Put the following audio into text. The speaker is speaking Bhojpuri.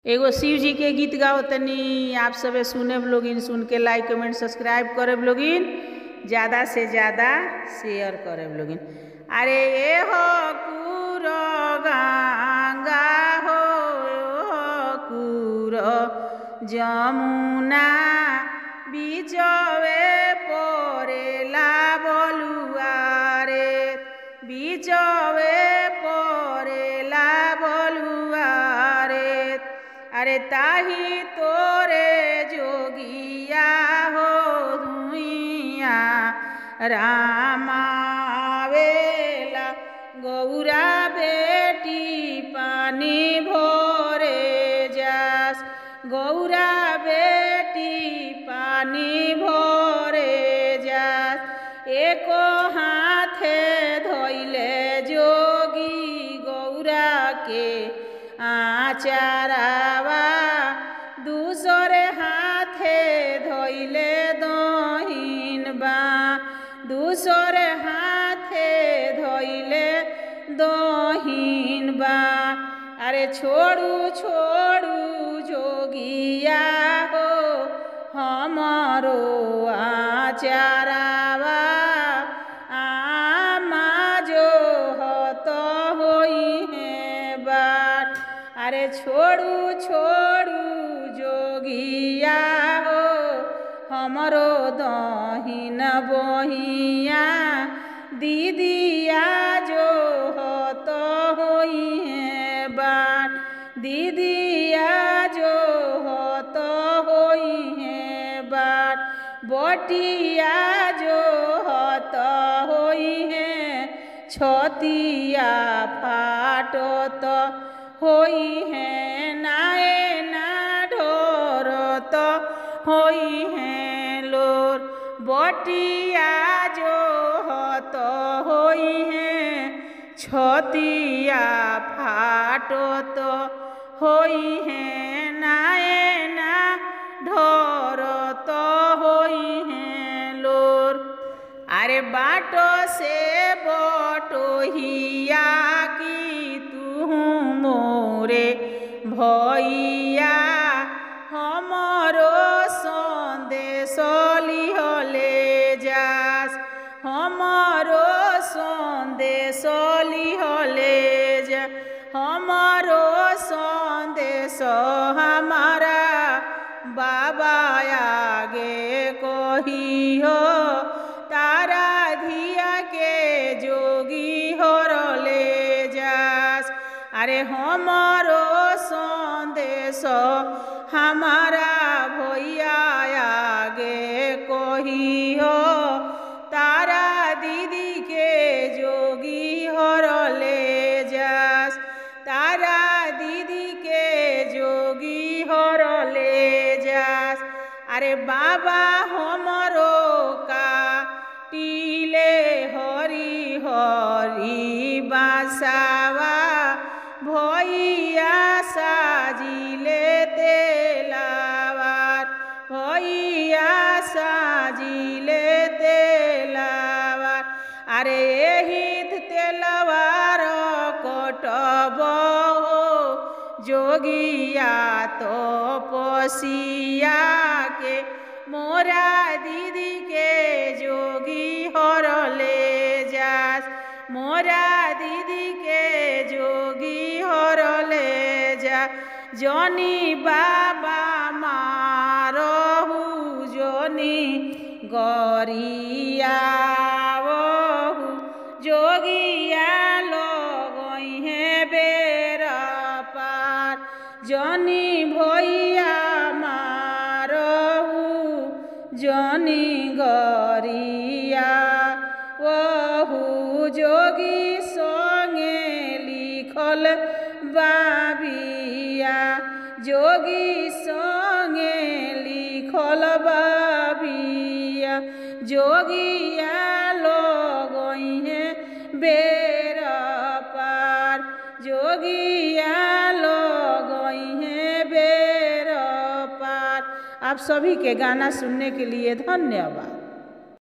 एगो शिव जी के गीत गाओ तनी आप सब सुने लोगिन, सुन के लाइक कमेंट सब्सक्राइब करे लोगिन, ज़्यादा से ज़्यादा शेयर करे लोगिन। अरे ये हो कुर गंगा हो कुर जमुना बीचवे परेला बलुआ रे, बीचवे परेला बलुआ रे। अरे ताही तोरे जोगिया हो धुइया रामावेला, गौरा बेटी पानी भोरे जास, गौरा बेटी पानी भोरे जास। एको हाथे धोइले जोगी गौरा के आचारावा, दूसरे हाथे धोइले दहिन बा, दूसरे हाथे धोइले दहिन बा। अरे छोड़ू छोड़ू जोगिया हो हमारो आचारावा, आमा जो तो होई है बाट। अरे छोड़ू छोड़ू जोगिया हो हमरो दहिन बहिया, दीदिया जो हो तो होई है बाट, दीदिया जो हो तो होई है बाट। बटिया जो हो तो होई है छतिया फाटो तो होई है नाए ना ढोर तो होई है लोर। बटिया जो हो तो होई है छतिया फाटो तो होई है नाए ना ढोर तो होई है लोर। अरे बाटो से बटोहिया की तू मोरे भैया, हमरो संदेश लिहले जास, हमरो संदेश लिहले जा, हमरो संदेश हमारा बाबा आगे कही हो, तारा धिया के जोगी हरले जास। अरे हमारो संदेश हमारा भैया आगे कही हो, तारा दीदी के जोगी हरले जास, तारा दीदी के जोगी हरले जास। अरे बाबा हमरो का टीले हरी हरी बासावा, भैया साजिले तेलावार, भैया साजिले तेलावार। अरे एहित तेलवार कटब जोगिया तो पसिया के, मोरा दीदी के जोगी हरले जास, मोरा दीदी के जोगी हरले जा। जनी बाबा मारहु जनी गरियावहु, जोगिया लगई है बेरा पार। जनी भैया मारहु जनी गरिया वहु, जोगी संगे लिखल बाबिया, जोगी संगे लिखल बाबिया। जोगिया लगई है बेरा पार, जोगिया लगई है बेरा पार। आप सभी के गाना सुनने के लिए धन्यवाद।